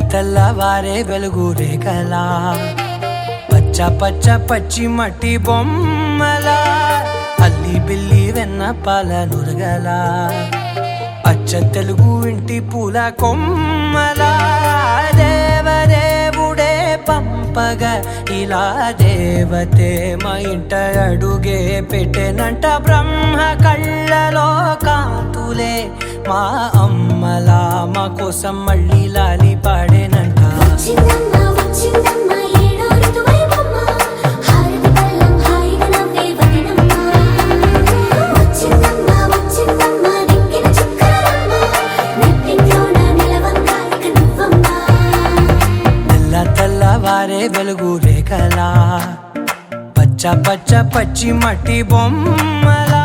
తెల్లవారే వెలుగు రేఖలా పచ్చ పచ్చ పచ్చి మట్టి బొమ్మలా అల్లి బిల్లి వెన్న పాల నురగలా అచ్చ తెలుగు ఇంటి పూల కొమ్మలా దేవదేవుడే పంపగా ఇలా దేవతే మా ఇంట అడుగే పెట్టెనంట బ్రహ్మ కళ్ళలో కాంతులే మా అమ్మలా మా కోసం మళ్ళీ లాలి పాడేనంట తెల్లవారే వెలుగు రేఖలా పచ్చ పచ్చ పచ్చి మట్టి బొమ్మలా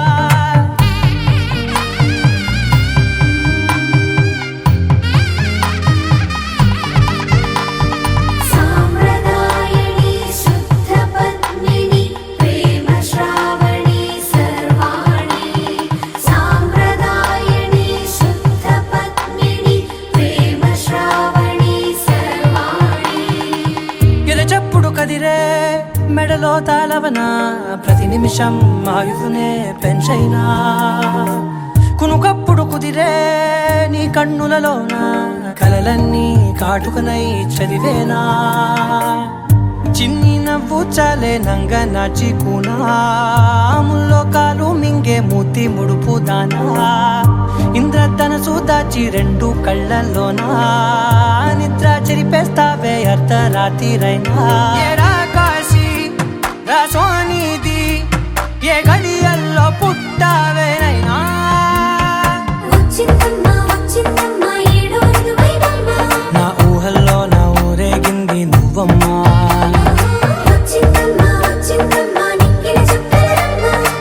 కదిరే మెడలో తాళవన ప్రతి నిమిషం ఆయుధునే పెంచైనా కునుకప్పుడు కుదిరే నీ కన్నులలోన కలలన్నీ కాటుకనై చదివేనా చిన్ని నవ్వు చాలే నంగ నాచి కూనాముల్లో కాలు మింగే మూతి ముడుపు దానా ఇంద్రధనసు దాచి రెండు కళ్ళల్లోనా నిద్ర చెరిపేస్తావే అర్ధరాత్రిరైనా కాశీ రాసోనిది ఏ గడియల్లో పుట్టావేనైనా నా ఊహల్లో నా ఊరేగింది నువ్వమ్మా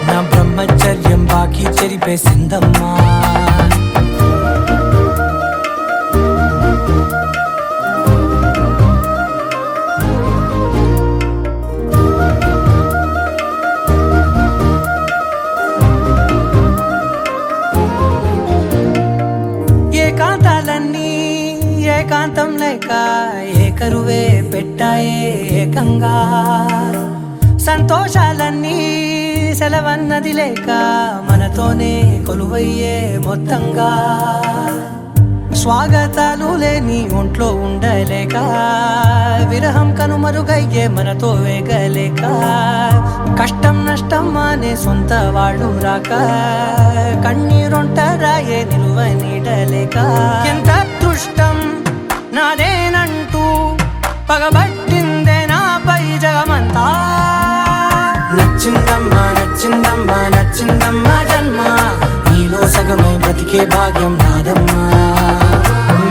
నా బ్రహ్మచర్యం బాకీ చెరిపేసిందమ్మా ఏకాంతాలన్నీ ఏకాంతం లేక ఏకరువే పెట్టాయే ఏకంగా సంతోషాలన్నీ సెలవన్నది లేక మనతోనే కొలువయ్యే మొత్తంగా స్వాగతాలు లేని ఒంట్లో ఉండలేక విరహం కనుమరుగయ్యే మనతో వేగలేక కష్టం నష్టం అనే సొంత వాళ్ళు రాక కన్నీరొంటరాయే నిలువ నీడలేక ఎంత అదృష్టం నాదేనంటూ పగబట్టిందే నాపై జగమంతా నచ్చిందమ్మా నచ్చిందమ్మా నచ్చిందమ్మా జన్మ నీలో సగమై బ్రతికే భాగ్యం నాదమ్మా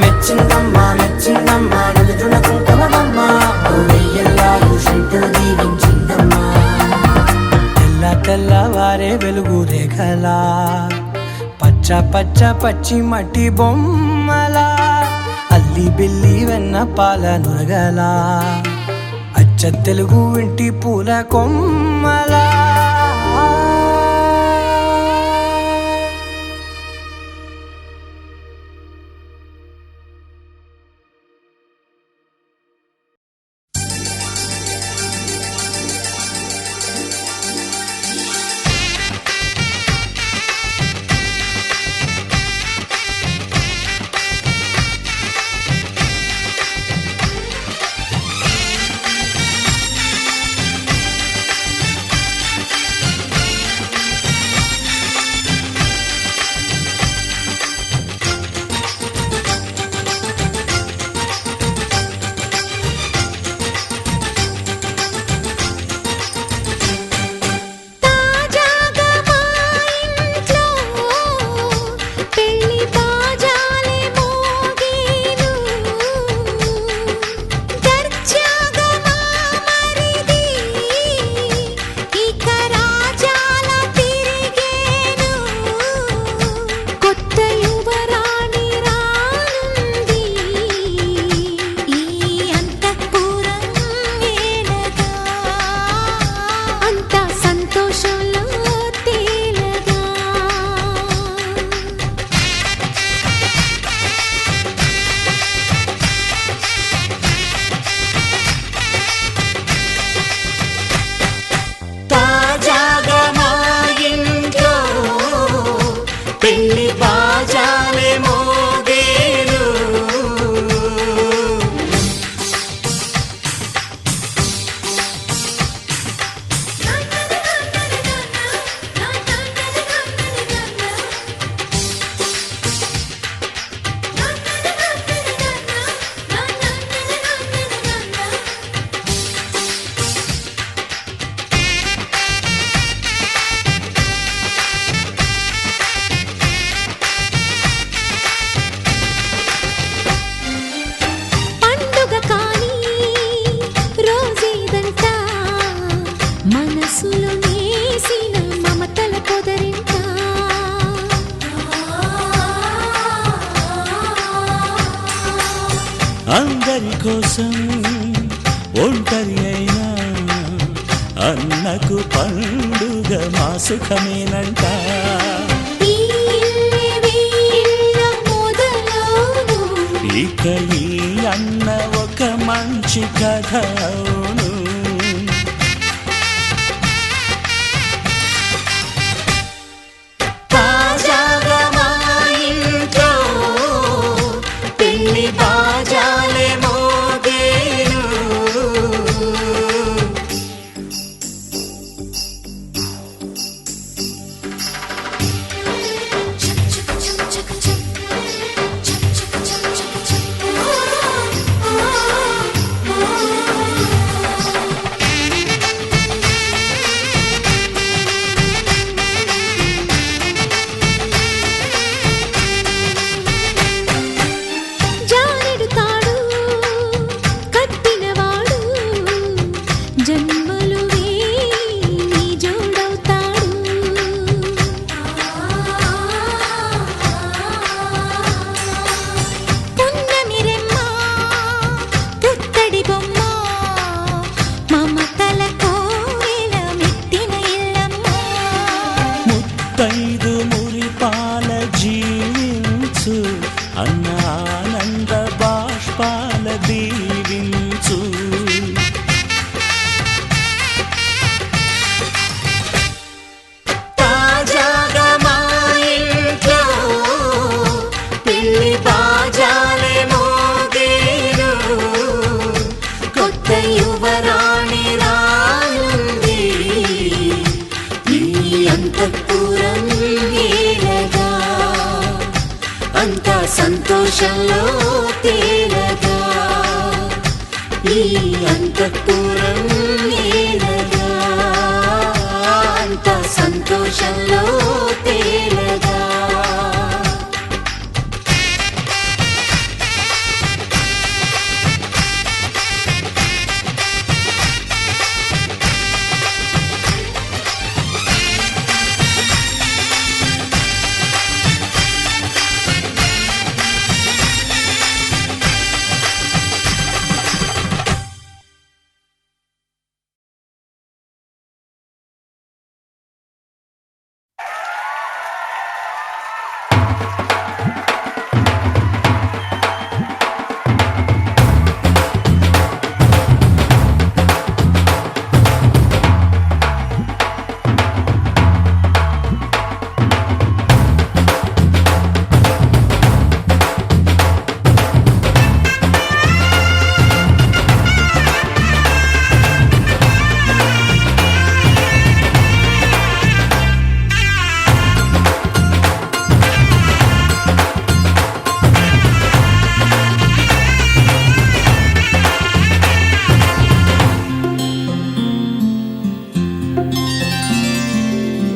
మెచ్చిందమ్మా మెచ్చిందమ్మా నలుదున కుంకుమమ్మా వెయ్యల్లాలు శంకరు దీవించిందమ్మా తెల్లవారే వెలుగు రేఖలా పచ్చ పచ్చ పచ్చి మట్టి బొమ్మలా అల్లి బిల్లి వెన్న పాల నురగలా అచ్చ తెలుగు ఇంటి పూల కొమ్మలా మనసులో నేసిన మమతల పొదరింట అందరి కోసం ఒంటరి అయినా అన్నకు పండుగ మా సుఖమేనంట. ఇక ఈ అన్న ఒక మంచి కథ అవును. తాజాగా మా ఇంట్లో పెళ్లి బాజాలే మోగేను. జానెడు తాడు కట్టినవాడు జన్మలు నీ జోడవుతాడు. పున్నమి రెమ్మ పుత్తడి బొమ్మ మమతల కోవెల మెట్టిన ఇల్లమ్మ. ముత్తైదు మురిపాల జీవించు అన్న ఆనంద బాష్పాల దీవించు. తాజాగా మా ఇంట్లో పెళ్లి బాజాలే మోగేను. కొత్త యువరాణి రానుంది ఈ అంతఃపురం ఏలగా. అంతా సంతోషంలో తేలగా ఈ అంతఃపురం ఏలగా. అంతా సంతోషంలో తేలగా.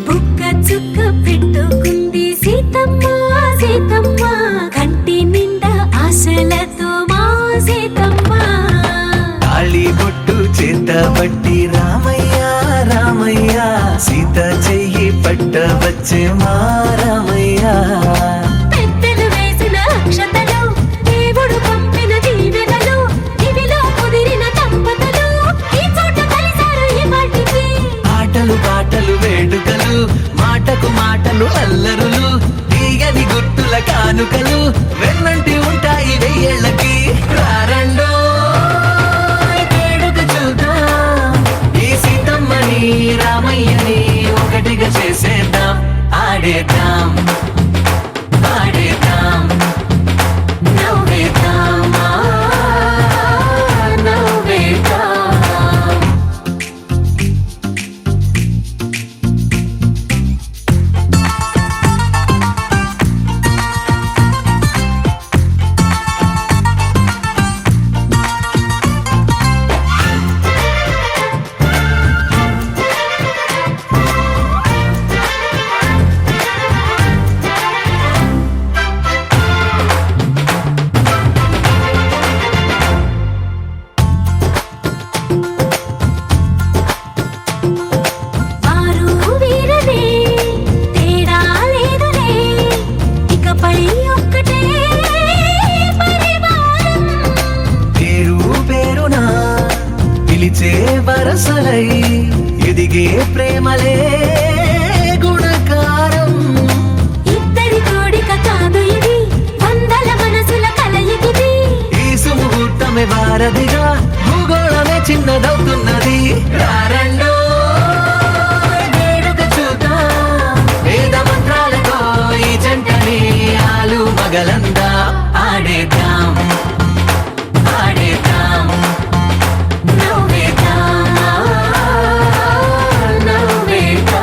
బుక్క చుక్క పెట్టుకుంది సీతమ్మ సీతమ్మ కంటి నిండా ఆశలతో మా సీతమ్మ. తాళి బొట్టు చేతబట్టి రామయ్య రామయ్య సీత చెయ్యి పట్ట వచ్చే మా రామయ్య. పెద్దలు వేసిన అక్షతలు దేవుడు పంపిన దీవెనలు ఇవిలో కుదిరిన దంపతులు ఈ చోట కలిసారు ఈ వాటికి. ఆటలు పాటలు వేడుకలు మాటకు మాటలు అల్లరులు తీయని గుర్తుల కానుకలు వెన్నంటి ఉంటాయి వెయ్యేళ్ళకి. రారండో వేడుక చూద్దాం ఈ సీతమ్మని రామయ్యని ఒకటిగా చేసేద్దాం. ఆడేద్దాం ఆడేద్దాం నవ్వేద్దాం నవ్వేద్దాం. ప్రేమలే గుణకారం. ఇద్దరి కోడిక కాదు ఇది, వందల మనసుల కలయికిది. ఈ సుముహూర్తమే వారధిగా, భూగోళమే చిన్నదవుతున్నది. రారండో వేడుక చూద్దాం, వేద మంత్రాలతో ఈ జంటని ఆలు మగలందా ఆడేద్దాం ఆడేద్దాం నవ్వేద్దాం నవ్వేద్దాం.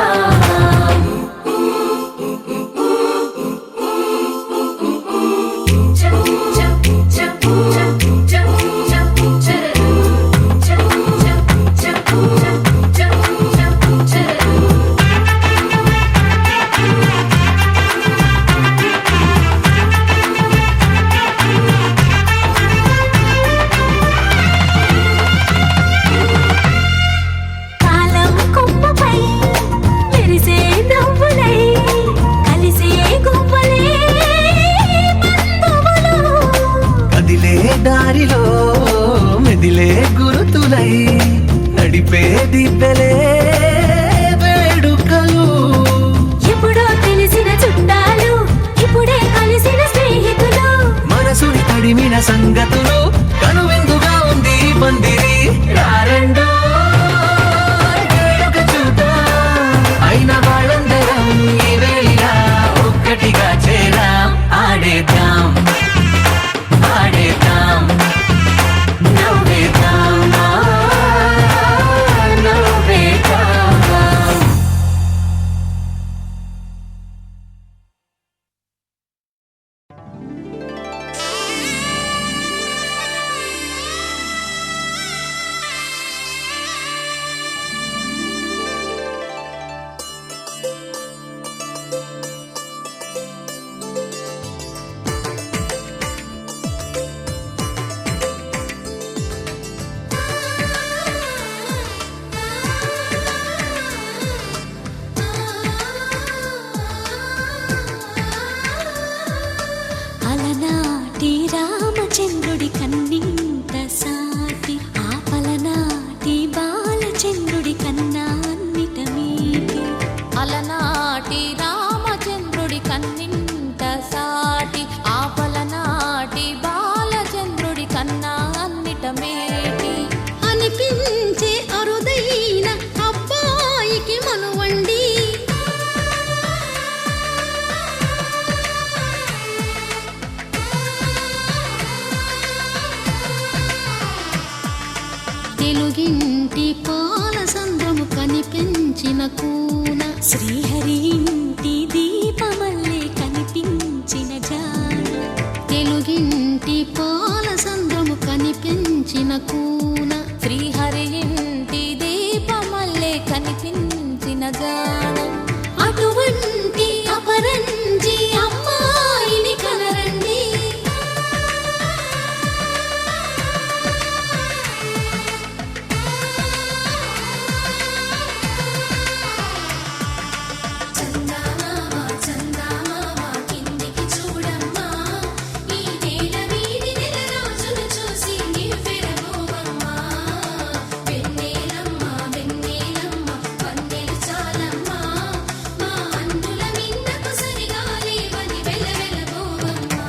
కాలం కొమ్మపై మెరిసే నవ్వులై, కలిసే గువ్వలే బంధువులు. కదిలే దారిలో మెదిలే గురుతులై, నడిపే దిబ్బెలే వేడుకలు. ఎప్పుడో తెలిసిన చుట్టాలు, ఇప్పుడే కలిసిన స్నేహితులు. మనసుని తడిమిన సంగతులు, కనువిందుగా ఉంది ఈ పందిరి. రారండో వేడుక చూద్దాం, అయిన వాళ్ళందరం ఈ వేళ ఒక్కటిగా చేరాం. ఆడేద్దాం ఆడేద్దాం నవ్వేద్దాం నవ్వేద్దాం. అలనాటి రామచంద్రుడి కన్నింత సాటి, ఆపలనాటి బాలచంద్రుడి కన్నా అన్నిట మీటి. అలనాటి రామచంద్రుడి కన్నింట సాటి, ఆపలనాటి బాలచంద్రుడి కన్నా అన్నిట మేటి. అనిపించే అరుదైన అబ్బాయికి మనువండి, తెలుగింటి పాలసంద్రము కనిపించిన కూన, శ్రీహరి ఇంటి దీపమల్లే కనిపించిన జాన. తెలుగింటి పాలసంద్రము కనిపించిన కూన, శ్రీహరి ఇంటి దీపమల్లే కనిపించిన జాన. అటువంటి అపరంజి అమ్మాయిని కనరండి. చందమామ చందమామ కిందికి చూడమ్మా, ఈ నేల వీడి నెల రోజులు చూసి నివ్వెరబోవమ్మా. వెన్నెలమ్మ వెన్నెలమ్మ వన్నెలు చాలమ్మా, మా అన్నుల మిన్నకు సరిగా లేవని వెలవెలబోవమ్మా.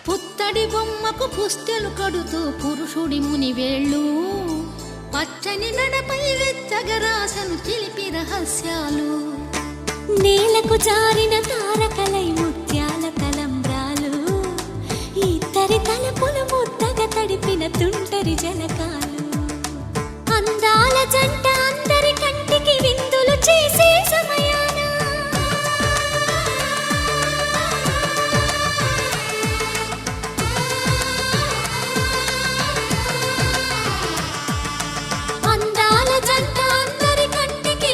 పుత్తడి బొమ్మకు పుస్తెలు కడుతూ పురుషుడి ముని వేళ్ళు, పచ్చని నడపై వెచ్చగరాసను చిలిపి రహస్యాలు. నేలకు జారిన తారకలై ముత్యాల తలంబ్రాలు, ఇద్దరి తలపులు ముద్దగా తడిపిన తుంటరి జలకాలు. అందాల జంట అందరి కంటికి విందులు చేసే సమయాన, అందాల జంట అందరి కంటికి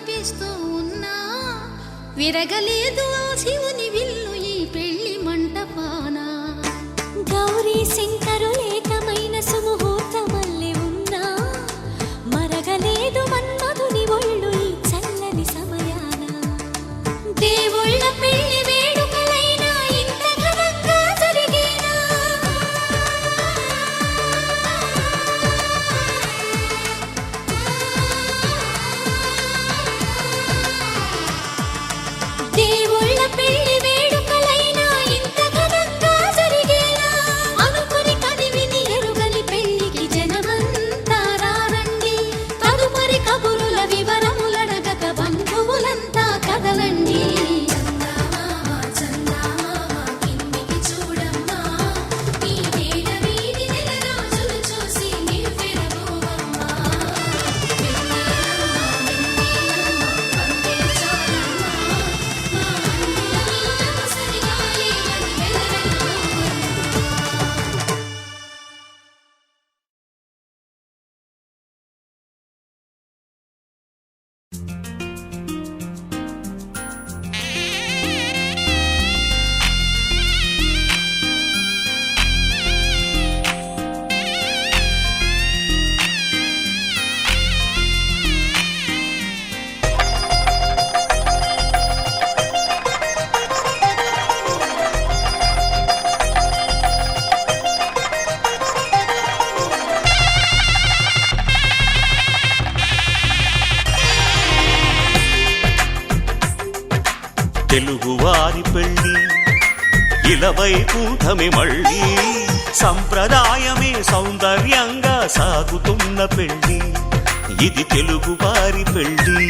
మురిపిస్తూ ఉన్నా విరగలేదు ఆ శివుని విల్లు ఈ పెళ్లి మంటపాన. గౌరీ శంకరులేకమైన సుముహూర్తమల్లె ఉన్నా మరగలేదు మన్మధుని ఒళ్ళు ఈ చల్లని సమయాన. దేవుళ్ళ పెళ్లి వేడుకలైనా ఇంత ఘనంగా జరిగేనా? దేవుళ్ళ పెళ్లి వేడుకలైనా ఇంత ఘనంగా జరిగేనా? అనుకుని కదివిని ఎరుగని పెళ్లికి జనమంతా రారండి. తదుపరి కబురుల వివరములడగక బంధువులంతా కదలండి. కిందికి చూడమ్మా, ఈ నేల వీధి నెల రోజులు చూసి నివ్వెరపోవమ్మా. తెలుగువారి పెళ్ళి ఇలవైకుంఠమే మళ్ళీ సంప్రదాయమే సౌందర్యంగా సాగుతున్న పెళ్ళి ఇది తెలుగువారి పెళ్ళి.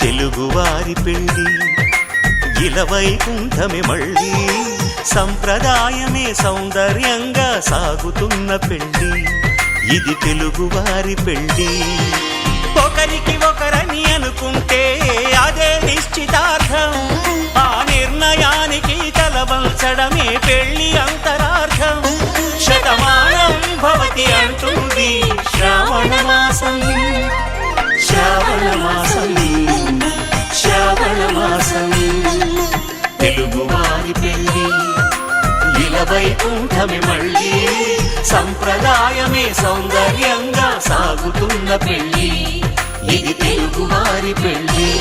తెలుగువారి పెళ్ళి ఇలవైకుంఠమే మళ్ళీ సంప్రదాయమే సౌందర్యంగా సాగుతున్న పెళ్ళి ఇది తెలుగువారి పెళ్ళి. ఒకరికి ఒకరని అనుకుంటే అదే నిశ్చితార్థం. ఆ నిర్ణయానికి తలవంచడమే పెళ్లి అంతరార్థం. శతమానం భవతి అంటుంది శ్రావణ మాసం, శ్రావణ మాసం, శ్రావణ మాసం. తెలుగువారి పెళ్ళి ఇలవైకుంఠమే మళ్ళీ సంప్రదాయమే సౌందర్యంగా సాగుతున్న పెళ్ళి ఇది తెలుగువారి పెళ్ళి.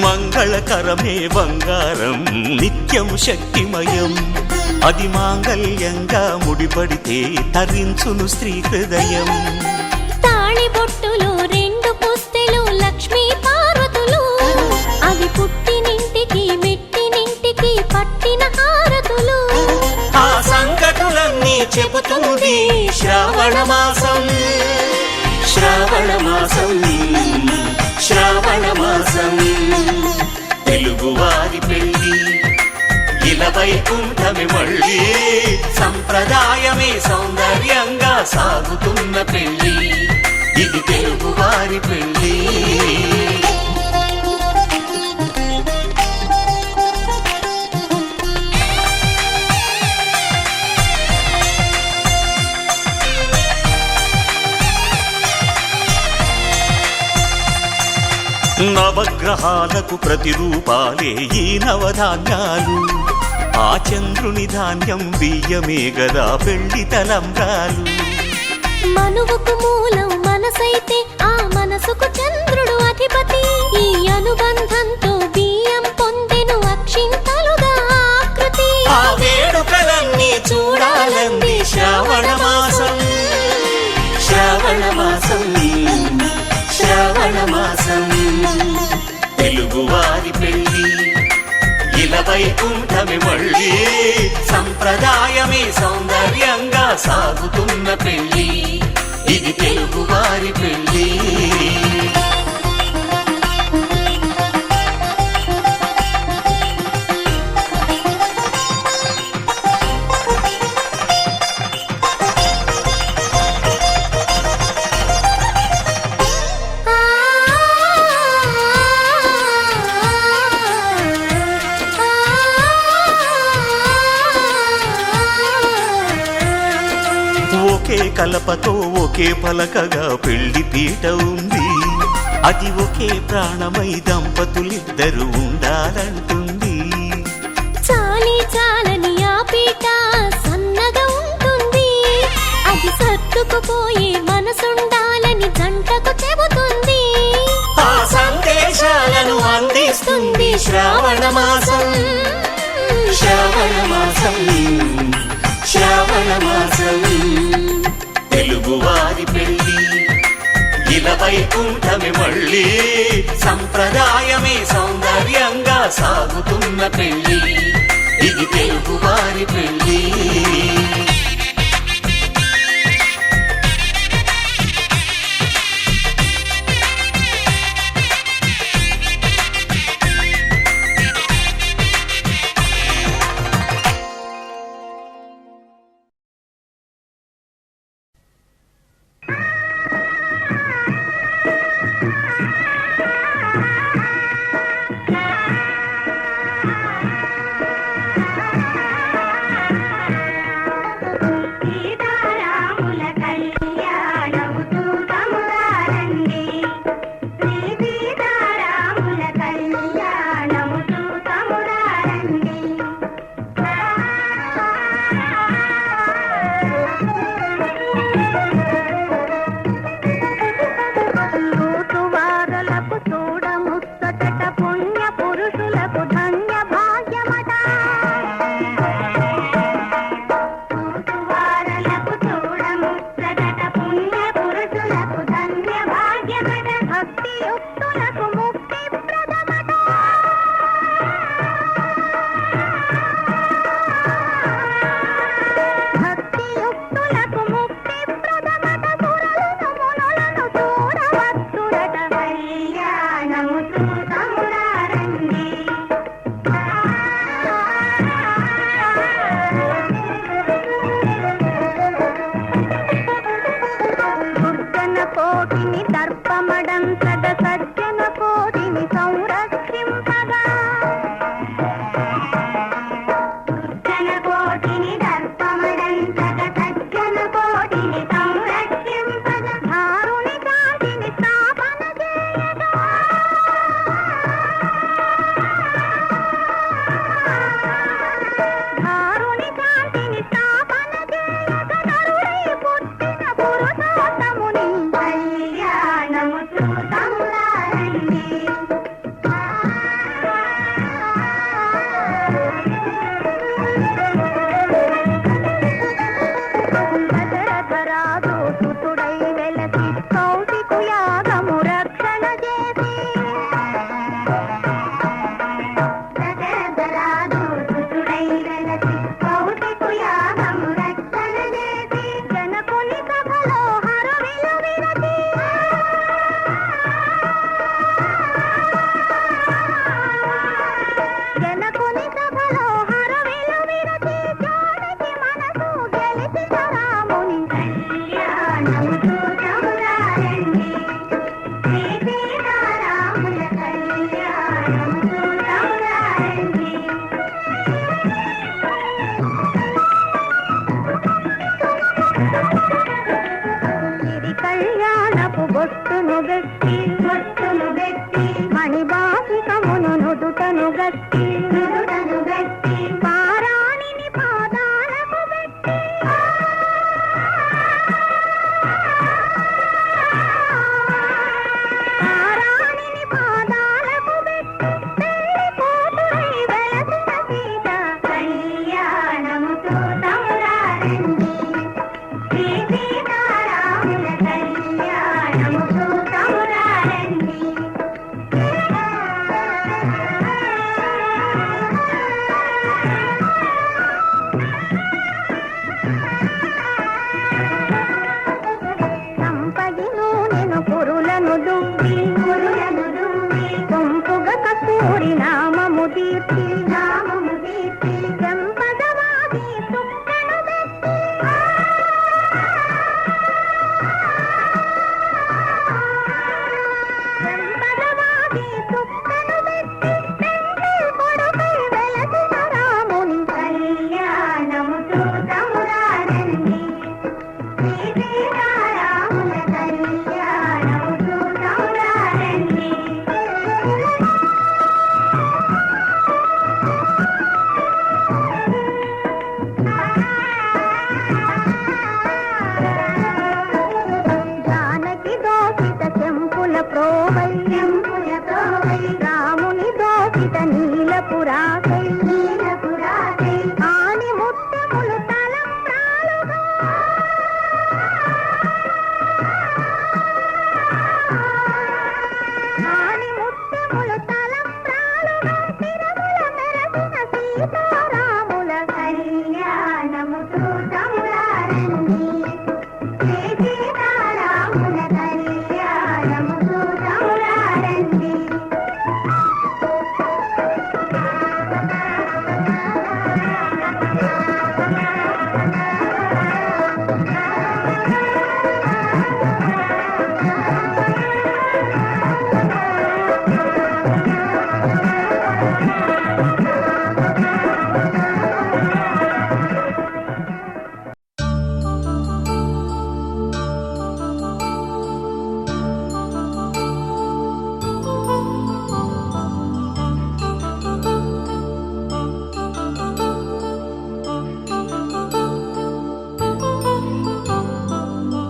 మంగళకరమే బంగారం నిత్యం శక్తిమయం అది మాంగళ్యంగా ముడిపడితే తరించును స్త్రీ హృదయం. తాళిబొట్టులో రెండు పుస్తెలు లక్ష్మీ పార్వతులు అవి పుట్టినింటికి మెట్టినింటికి పట్టిన హారతులు. ఆ సంకటులన్నీ చెబుతుంది శ్రావణ మాసం, శ్రావణ మాసం, శ్రావణ మాసం. తెలుగువారి పెళ్ళి ఇలవైకుంఠమే మళ్ళీ సంప్రదాయమే సౌందర్యంగా సాగుతున్న పెళ్ళి ఇది తెలుగువారి పెళ్ళి. నవగ్రహాలకు ప్రతిరూపాలే ఈ నవధాన్యాలు. ఆ చంద్రుని ధాన్యం బియ్యమే గదా పెళ్లి తలంబ్రాలు. మనువుకు మూలం మనసైతే ఆ మనసుకు చంద్రుడు అధిపతి. ఈ అనుబంధంతో బియ్యం పొందెను అక్షింతలుగా ఆకృతి. ఆ వేడుకలన్నీ చూడాలంది శ్రావణ మాసం, శ్రావణ మాసం, శ్రావణ మాసం. తెలుగువారి పెళ్ళి వైకుంఠమి మళ్ళీ సంప్రదాయమే సౌందర్యంగా సాగుతున్న పెళ్లి ఇది తెలుగు వారి పెళ్లి ఒకే కలపతో ఒకే పలకగా పెళ్లి పీట ఉంది అది ఒకే ప్రాణమై దంపతులిద్దరు ఉండాలంటుంది చాలి చాలని ఆ పీట సన్నగా ఉంటుంది అది సర్దుకుపోయే మనసుండాలని జంటకు చెబుతుంది ఆ సందేశాలను అందిస్తుంది శ్రావణ మాసం శ్రావణ మాసం శ్రావణ మాసం తెలుగు వారి పెళ్లి ఇలా వైకుంఠమి మళ్ళీ సంప్రదాయమే సౌందర్యంగా సాగుతున్న పెళ్లి ఇది తెలుగు వారి పెళ్లి శ్రీ సీతారాముల కళ్యాణము చూతమురారండి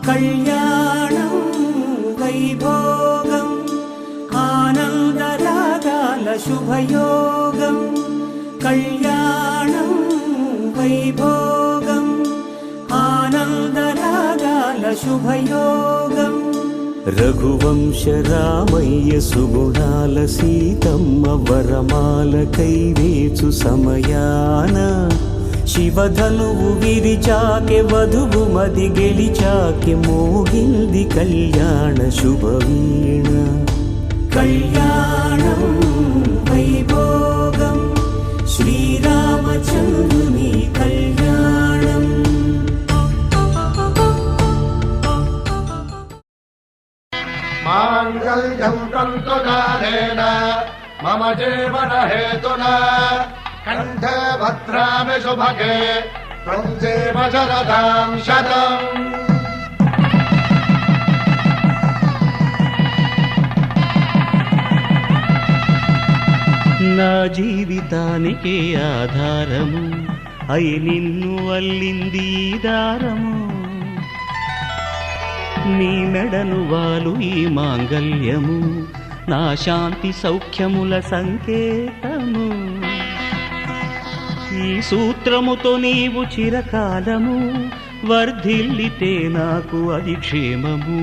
కళ్యాణం వైభోగం ఆనందరాగాల శుభయోగం కళ్యాణం వైభోగం ఆనందరాగాల శుభయోగం రఘువంశ రామయ్య సుగుణాల సీతమ్మ వరమాల కైవేచు సమయాన శివధనువు విరిచాకె వధువు మది గెలిచాకె మోగింది కళ్యాణ శుభవీణ కళ్యాణం వైభోగం శ్రీరామచంద్రుని కళ్యాణం మాంగళ్యం తంతుకారేణ మమ జీవన హేతునా కంఠే భద్రామి శుభగే త్వం జీవ శరదాం శతం. నా జీవితానికి ఆధారము అయి నిన్ను అల్లింది ఈ దారము నీ మెడను వాలు ఈ మాంగల్యము నా శాంతి సౌఖ్యముల సంకేతము ఈ సూత్రముతో నీవు చిరకాలము వర్ధిల్లితే నాకు అది క్షేమము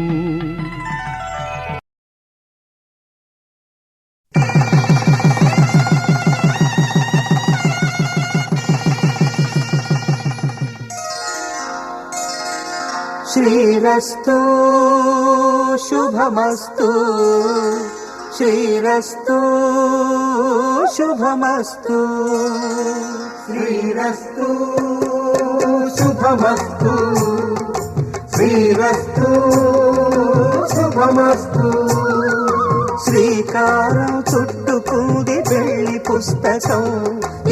శ్రీరస్తు శుభమస్తు శ్రీరస్తు శుభమస్తు శ్రీరస్తు శుభమస్తు శ్రీరస్తు శుభమస్తు శ్రీకారం చుట్టుకుంది పెళ్లి పుస్తకం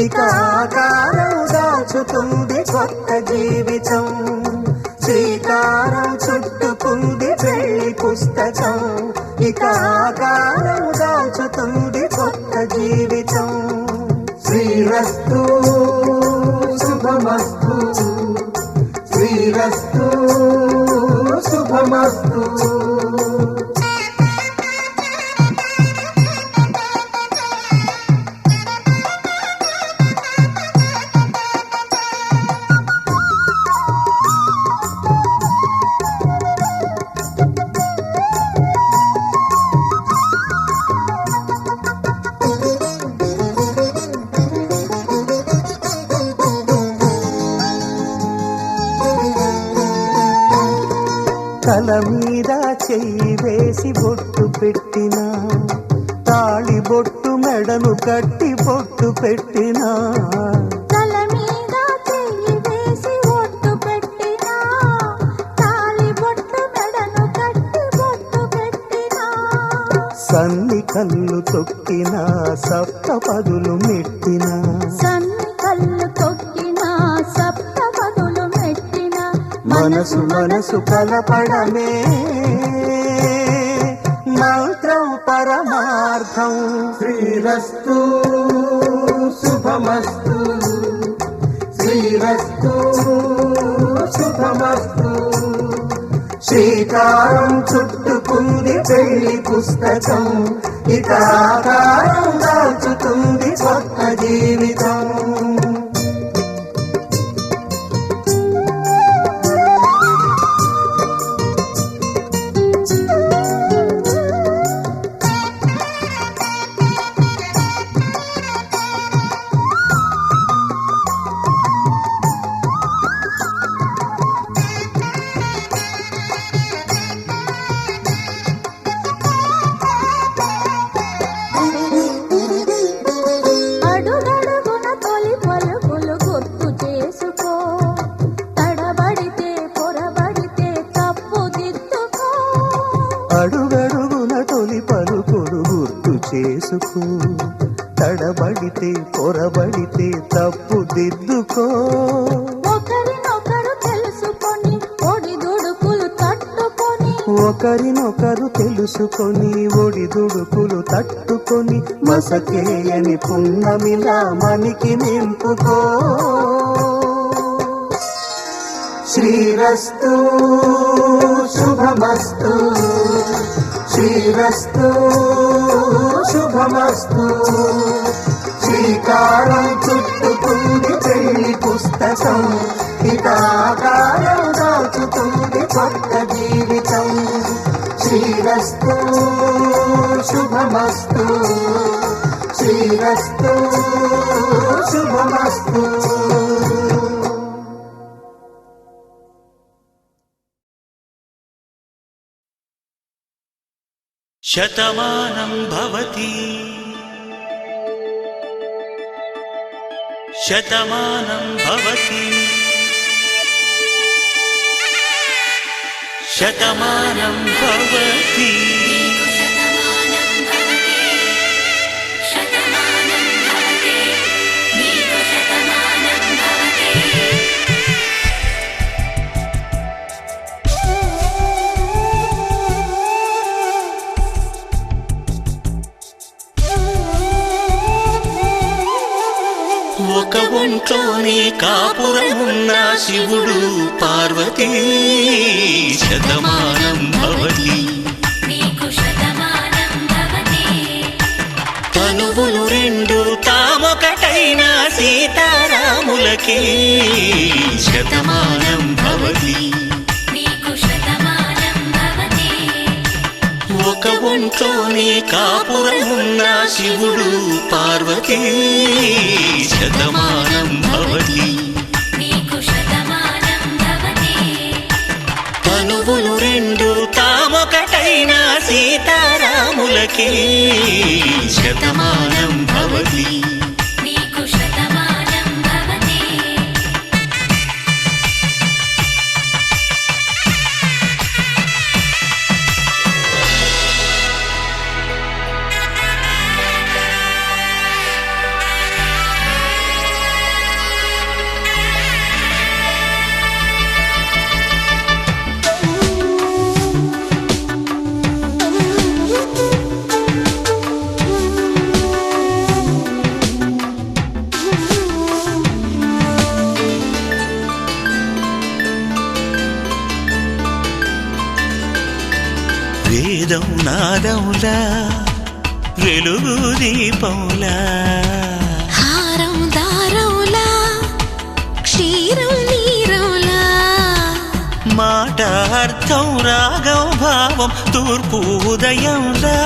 ఇక ఆకారం దాచుతుంది కొత్త జీవితం శ్రీకారం చుట్టుకుంది పెళ్లి పుస్తకం ఇక ఆకారం దాచుతుంది కొత్త జీవితం శ్రీరస్తు శుభమస్తు శ్రీరస్తు శుభమస్తు తల మీద చెయ్యి వేసి బొట్టు పెట్టినా తాళి బొట్టు మెడను కట్టి బొట్టు పెట్టినా తల మీద చెయ్యి వేసి బొట్టు పెట్టినా తాళి బొట్టు మెడను కట్టి బొట్టు పెట్టినా సన్ని కళ్ళు తొక్కినా సప్త పదులు మెట్టినా సన్ని కళ్ళు తొక్కినా సప్త పదులు మెట్టినా మనసు మనసు కలపడమే మంత్రం పరమార్థం శ్రీరస్తు శుభమస్తు శ్రీరస్తు శుభమస్తు శ్రీకారం చుట్టుకుంది పెళ్లి పుస్తకం ఇక ఆకారం దాచుతుంది కొత్త జీవితం అడుగడుగున తొలి పలుకులు గుర్తు చేసుకో తడబడితే పొరబడితే తప్పు దిద్దుకో అడుగడుగున తొలి పలుకుడు గుర్తు చేసుకో తడబడితే పొరబడితే తప్పు దిద్దుకో ఒకరినొకరు తెలుసుకొని ఒడిదుడుకులు తట్టుకొని ఒకరినొకరు తెలుసుకొని ఒడిదుడుకులు తట్టుకొని మసకేయని పున్నమిలా మనికి నింపుకో శ్రీరస్తు శుభమస్తు శ్రీరస్తు శుభమస్తు శ్రీకారం చుట్టుకుంది పెళ్లి పుస్తకం హితాకారం దాచుతుంది కొత్త జీవితం శ్రీరస్తు శుభమస్తు శ్రీరస్తు శుభమస్తు. శతమానం భవతి శతమానం భవతి శతమానం భవతి ఒక ఒంట్లోనే కాపురమున్న శివుడు పార్వతీ శతమానం భవతి తనువులు రెండు తామొకటైన సీతారాములకి శతమానం భవతి ఒక ఒంట్లోనే కాపురమున్న శివుడు పార్వతీ శతమానం భవతి తనువులు రెండు తామొకటైన సీతారాములకి శతమానం భవతి వేదం నాదములా వెలుగు దీపములా హారం దారములా క్షీరం నీరములా మాట అర్థం రాగం భావం తూర్పు ఉదయంలా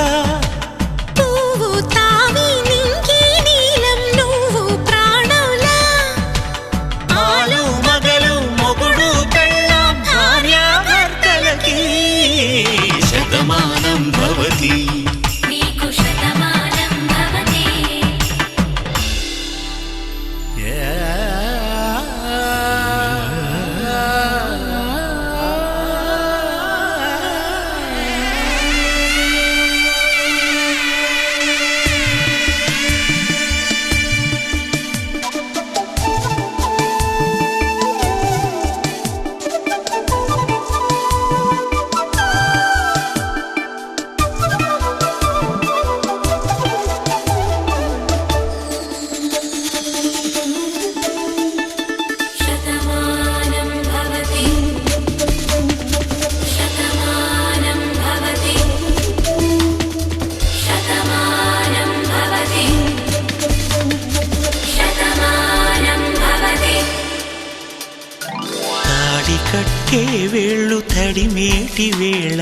పువ్వు తావి నింగి నీలం నువ్వు ప్రాణంలా ఆలు మగలు మొగుడు పెళ్ళాం భార్యాభర్తలకి శతమానం భవతి కట్టే వేళ్ళు తడిమేటి వేళ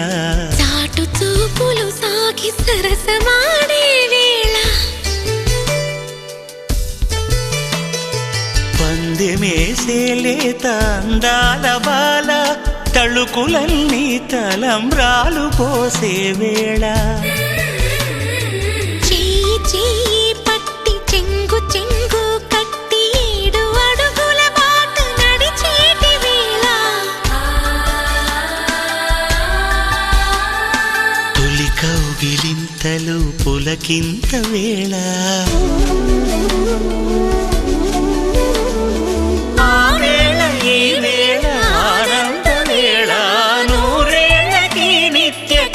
చాటు చూపులు సాగి సరసమాడే వేళ పందెమేసేలేత అందాల బాల తళుకులన్నీ తలంబ్రాలు పోసే వేళ చెయ్యి చెయ్యి పట్టి చెంగు చెంగు కట్టి 7 అడుగుల బాట నడిచేటి వేళ తొలి కౌగిలింతలు పులకింత వేళ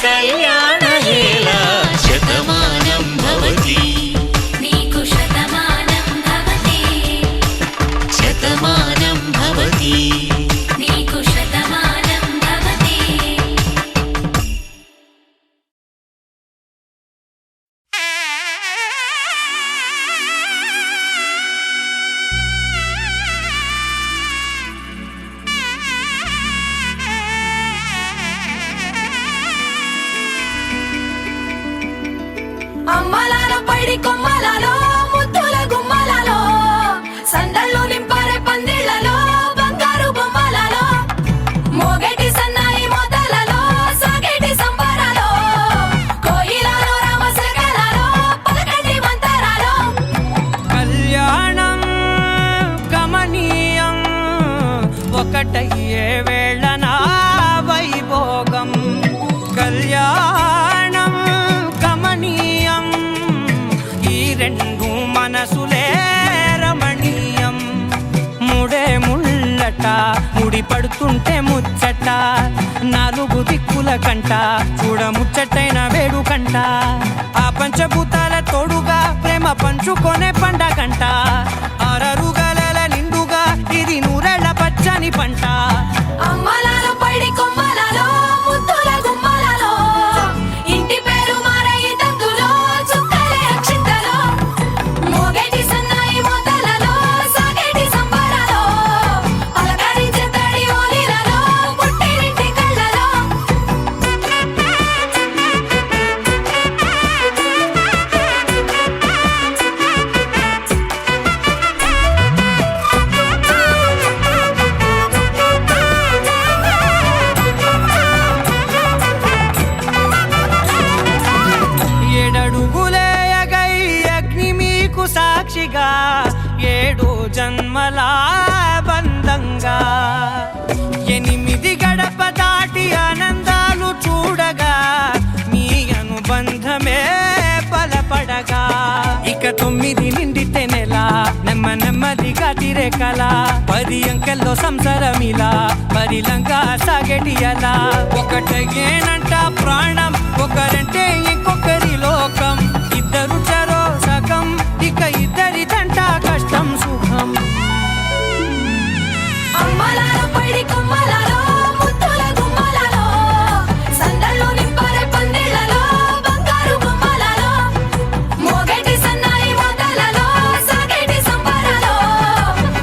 కళ్యాణ హేళ శతమానం భవతి శతమానం భవతి అది పడుతుంటే ముచ్చట నాలుగు దిక్కుల కంట చూడ ముచ్చటైన వేడుకంట ఆ పంచభూతాల తోడుగా ప్రేమ పంచుకొనే పండగంట ఆరరుగల నిండుగా ఇది నూరెళ్ళ పచ్చని పంట అమ్మలాలో పడి కొమ్మలలో ముద్దుల గుమ్మలలో ఇంటి పేరు మారయి తందులో చుక్కలే అక్షింతలో మోగేటి సన్నాయి మోతలలో సాగేటి సంబరాలో పలకరించే తడి ఓలిలలో పుట్టినింటి కళ్ళలో ఏడడుగులే ఎగై అగ్ని మీకు సాక్షిగా 7 జన్మల బంధంగా 8 గడప దాటి ఆనందాలు చూడగా మీ అనుబంధమే బలపడగా ఇక 9 నిండితే నెల నెమ్మదిగా తిరేకల 10 అంకెల్లో సంసారమిలా పరిలంగా సాగేటి అలా ఒకటేనంట ప్రాణం ఒకరంటే ఇంకొకరి లోకం ఇద్దరు చరో సగం ఇక ఇద్దరిదంట కష్టం సుఖం అమ్మలాలో పడి కొమ్మలలో ముద్దుల గుమ్మలలో సందళ్ళు నింపరే పందిళ్ళలో బంగారు గుమ్మలలో మోగేటి సన్నాయి మోతలలో సాగేటి సంబరాలో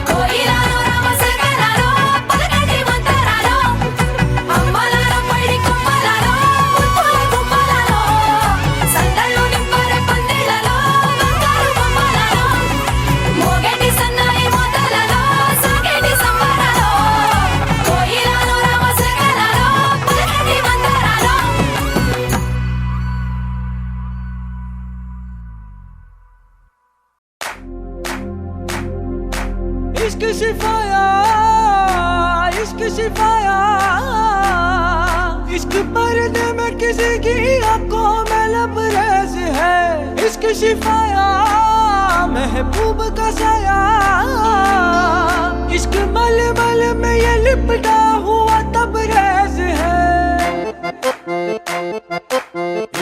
కోయిలలో రామశేఖరాలో పలకటి మంతరాలో అమ్మలాలో పడి కొమ్మలలో ముద్దుల గుమ్మలలో సందళ్ళు నింపరే పందిళ్ళలో బంగారు గుమ్మలలో మోగేటి సన్నాయి మోతలలో సాగేటి సంబరాలో కోయిలలో రామశేఖరాలో పలకటి మంతరాలో इश्क सिफाया इश्क सिफाया इश्क पर्दे में किसी की आंखों में लबरेज है इश्क सिफाया महबूब का साया इश्क मलमल में ये लिपटा हुआ तबरेज है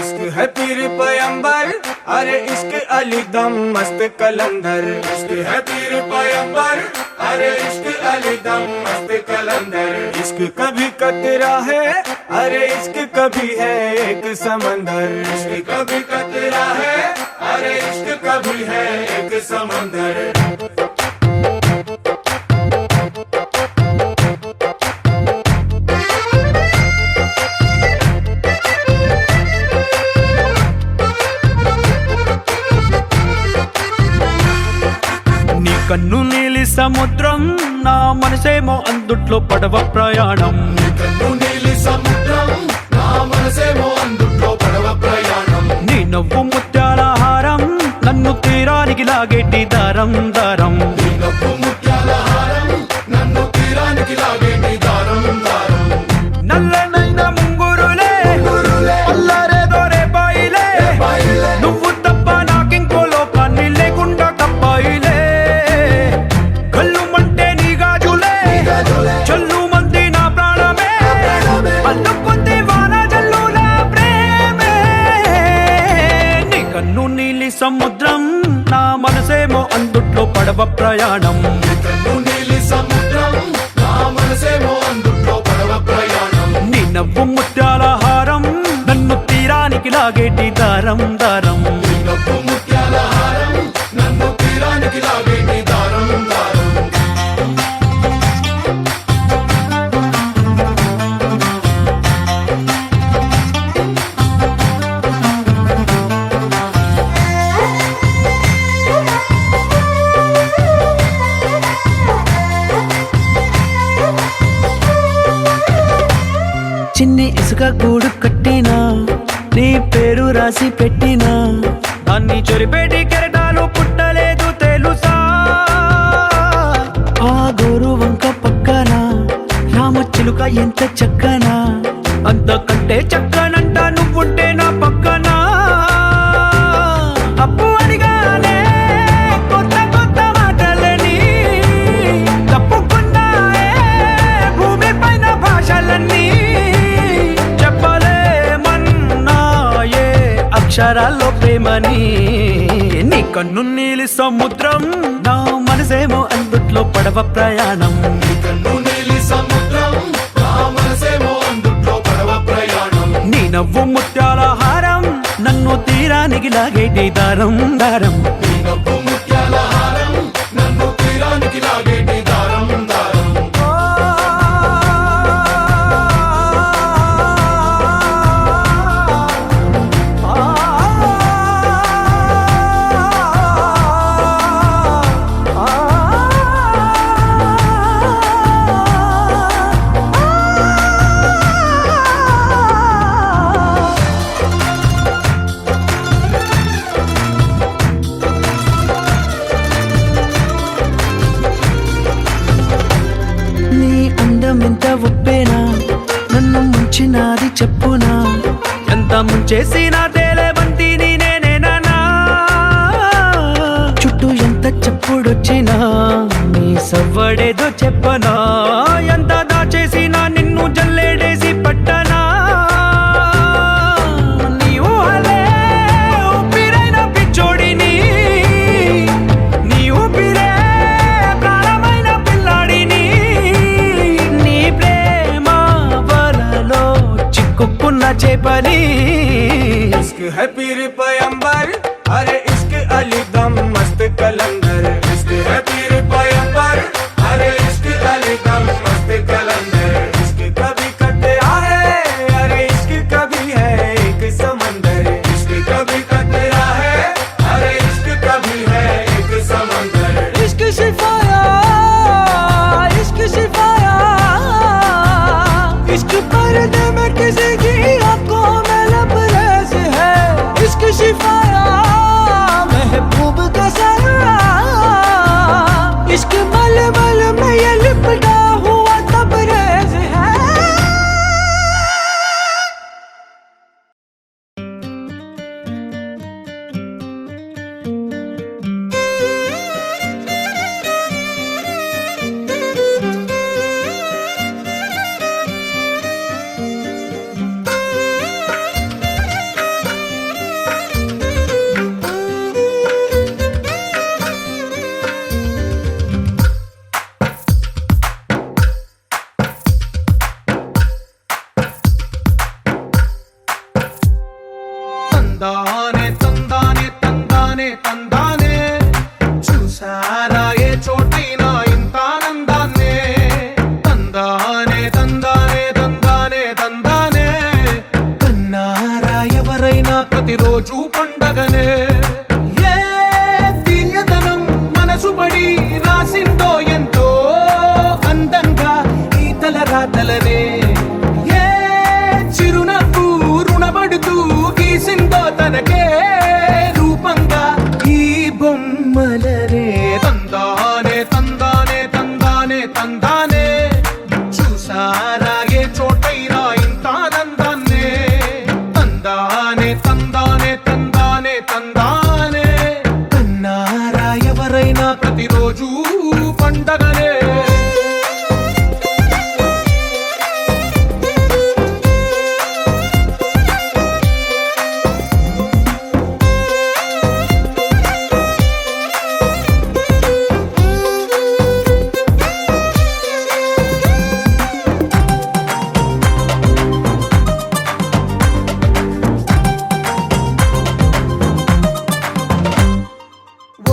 इश्क है पीर पैगंबर अरे इश्क अली दम मस्त कलंदर इश्क है पीर पैगंबर अरे इश्क अली दम मस्त कलंदर इश्क कभी कतरा है अरे इश्क कभी है एक समंदर इश्क कभी कतरा है अरे इश्क कभी है एक समंदर కన్ను నీలి సముద్రం నా మనసేమో అందుట్లో పడవ ప్రయాణం కన్ను నీలి సముద్రం నా మనసేమో అందుట్లో పడవ ప్రయాణం నీ నవ్వు ముత్యాల హారం నన్ను తీరానికి లాగేటి దారం దారం నీ నవ్వు ముత్యాల హారం నన్ను తీరానికి లాగేటి దారం దారం నల్లనైన ముంగురులే అల్లారేదో రేపాయిలే నువ్వు తప్ప నాకింకో లోకాన్ని లేకుండా కప్పాయిలే కళ్ళుమంటే నీ గాజులే చల్లు మంది నా ప్రాణమే అల్లుకుంది వాన జల్లుల ప్రేమే నీ కన్ను నీలి సముద్రం నా మనసేమో అందుట్లో పడవ ప్రయాణం కన్ను నీలి సముద్రం నా మనసేమో అందుట్లో పడవ ప్రయాణం నీ నవ్వు ముత్యాల హారం నన్ను తీరానికి లాగేటి దారం దారం నీ నవ్వు ముత్యాల హారం నన్ను తీరానికి లాగేటి దారం దారం చిన్ని ఇసుక గూడు కట్టినా నీ పేరు రాసి పెట్టినా దాన్ని చొరిపేటి కెరటాలు పుట్టలేదు తెలుసా ఆ గోరు వంక పక్కన రామచిలుక ఎంత చక్కనా అంతకంటే చక్కనంట నువ్వుంటే నా పక్కన అప్పు అడిగానే కొత్త కొత్త మాటలని తప్పుకున్నాయే అక్షరాల్లో ప్రేమని. నీ కన్ను నీలి సముద్రం, నా మనసేమో అందుట్లో పడవ ప్రయాణం. కన్ను నీలి సముద్రం, నా మనసేమో అందుట్లో పడవ ప్రయాణం. నీ నవ్వు ముత్యాల హారం, నన్ను తీరానికి లాగేటి దారం దారం. నీ నవ్వు ముత్యాల హారం, నన్ను తీరానికి లాగేటి దారం దారం. ఎంత ఉప్పేనా నన్ను ముంచినాది చెప్పునా, ఎంత ముంచేసినా తేలేవంతి నేనేనా. చుట్టూ ఎంత చెప్పుడొచ్చినా నీ సవ్వడేదో చెప్పనా, ఎంత దాచేసినా నిన్ను జల్లేడేసి పట్టనా. నీవు అలే ఊపిరైన పిచ్చోడిని, నీ ఊపిరే ప్రాణమైన పిల్లాడిని. నీ ప్రేమ వలలో చిక్కుకున్న చేపని. इश्क है पीर पैगंबर, अरे इश्क अली दम मस्त कलंदर. इश्क है पीर पैगंबर, अरे इश्क अली दम मस्त कलंदर. इश्क कभी कतरा है, अरे इश्क कभी है एक समंदर. इश्क कभी कतरा है, अरे इश्क कभी है एक समंदर. इश्क शिफाया, इश्क शिफाया, इश्क पर्दे में किसी की आंखों में लबरेज है. इश्क शिफाया महबूब का सरा, इश्क मलमल में ये लिपटा हुआ तबरेज है. తందానే తందానే తందానే తందానే, చూసారా ఏ చోటైనా ఇంత ఆనందాన్నే. తందానే తందానే తందానే తందానే, కన్నారా ఎవరైనా ప్రతిరోజు పండగనే. ఏ తీయదనం మనసు పడి రాసిందో ఎంతో అందంగా ఈ తల రాతలనే. ఏ చిరునవ్వు రుణపడుతూ గీసిందో తనకే రూపంగా ఈ బొమ్మలనే. తందానే తందానే తందానే తందానే, చూసారా ఏ చోటైనా ఇంత ఆనందాన్నే. తందానే తందానే తందానే తందానే, కన్నారా ఎవరైనా ప్రతిరోజు పండగనే.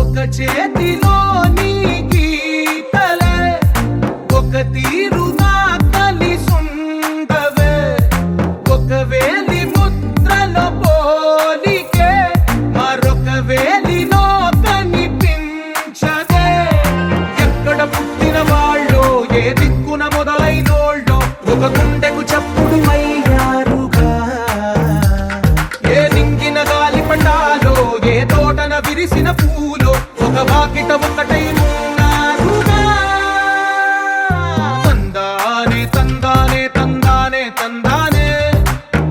ఒక చేతిలో నీ గీతలే, ఒక తీరుగా కలిసుండవే. ఒక వేలి ముద్రలో పోలికే మరొక వేలిలో కనిపించదే. ఎక్కడ పుట్టిన వాళ్ళో ఏ దిక్కున మొదలైనోళ్ళో ఒక గుండెకు చప్పుడు అయ్యారుగా. ఏ నింగిన గాలి పండాలో ఏ తోటన విరిసిన పూలో ఒక వాకిట ఒకటై ఉన్నారుగా. తందానే తందానే తందానే తందానే,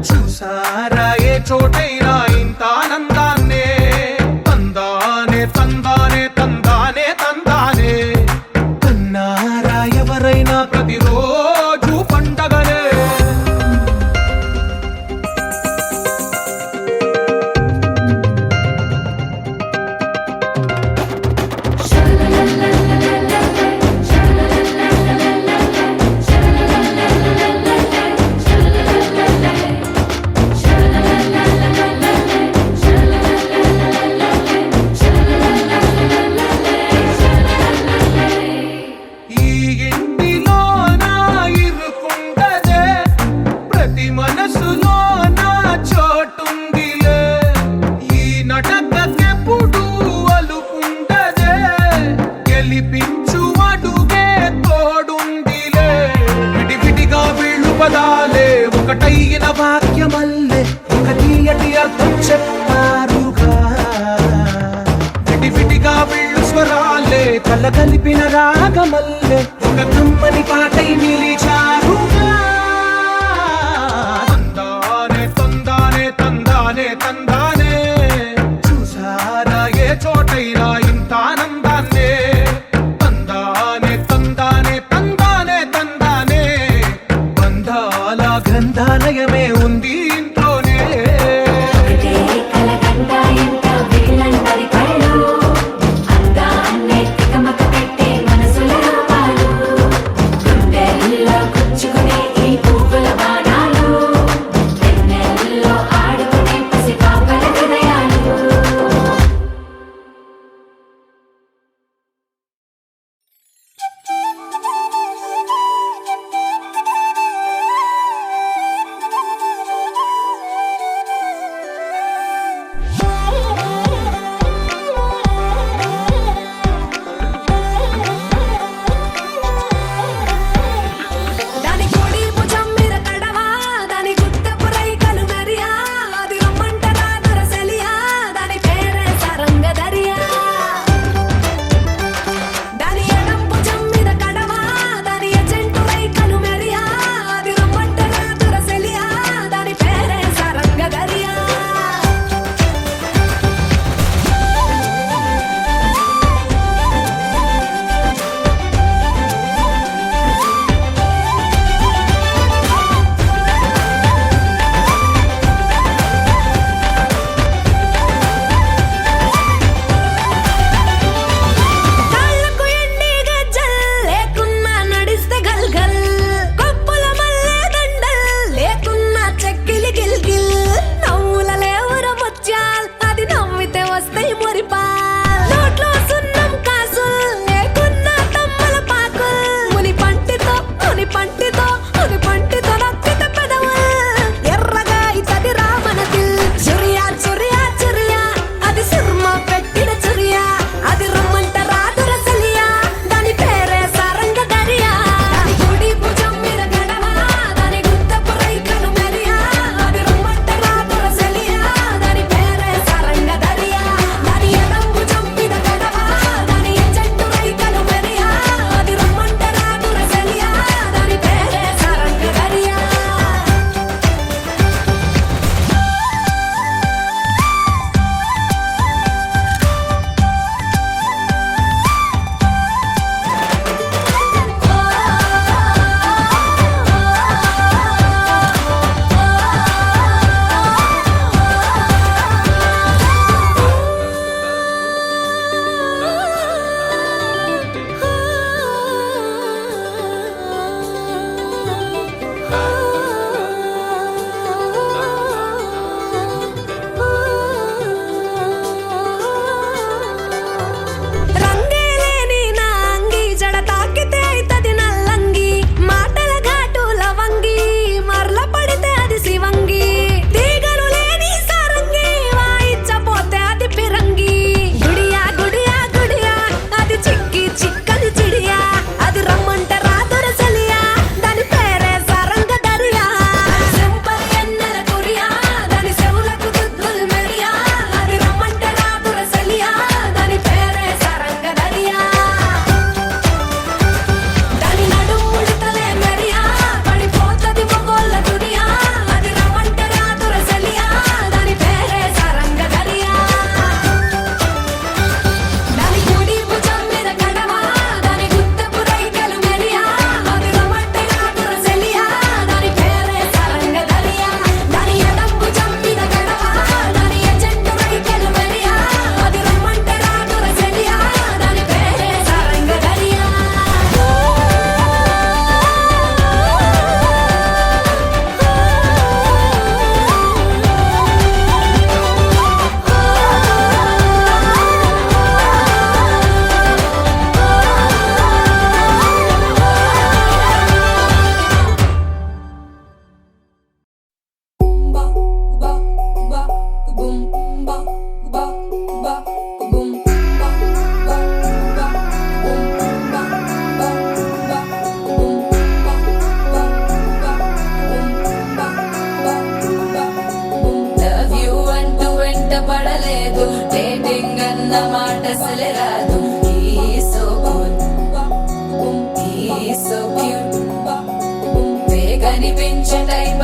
చూసారా ఏ చోటైనా ఇంత ఆనందాన్నే. తందానే తందానే తందానే తందానే, కన్నారా ఎవరైనా ప్రతిరోజు పండగనే. స్వరాలే ఒకటైన వాక్యమల్లే ఒక తీయటి అర్థం చెప్పారుగా విడివిడిగా వీళ్ళు స్వరాలే కల కలిపిన రాగమల్లే ఒక కమ్మని పాటై నిలిచారుగా తందానే తందానే తందానే తందానే చూసారా ఏ చోటైనా ఇంత ఆనందాన్నే తందానే తందానే తందానే తందానే బంధాల గ్రంథాలయమే ఉంది ఇంట్లోనే ఒకటే కలగంట ఎంత వీళ్ళందరి కళ్ళు అందాన్నే తికమక పెట్టే మనసుల రూపాలు గుండెల్లో గుచ్చుకునే ఈ పువ్వుల బాణాలు వెన్నెల్లో ఆడుకునే పసిపాపల హృదయాలు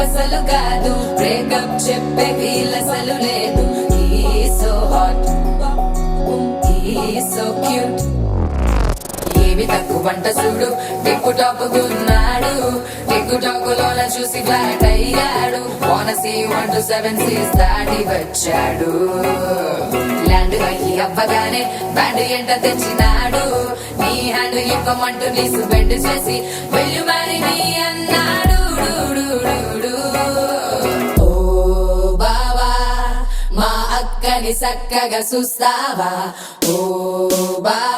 అసలు కాదు బ్రేకప్ చెప్పే వీలసలు లేదు సో హాట్ సో క్యూట్ ఏమి తక్కువ వంట చూడు టిక్కు టాప్ గున్నాడు టిక్కు టాక్ లోన చూసి ఫ్లాట్ అయ్యాడు బోనసీ 1 to 7 సీస్ దాటి వచ్చాడు ల్యాండ్ అయ్యి అవ్వగానే బ్యాండ్ ఎంట తెచ్చినాడు నీ హ్యాండ్ ఇవ్వమంటూ నీసు బెండ్ చేసి వెళ్ళు మరి నీ అన్నాడు ఓ బావా మా అక్కని చక్కగా చూస్తావా ఓ బావా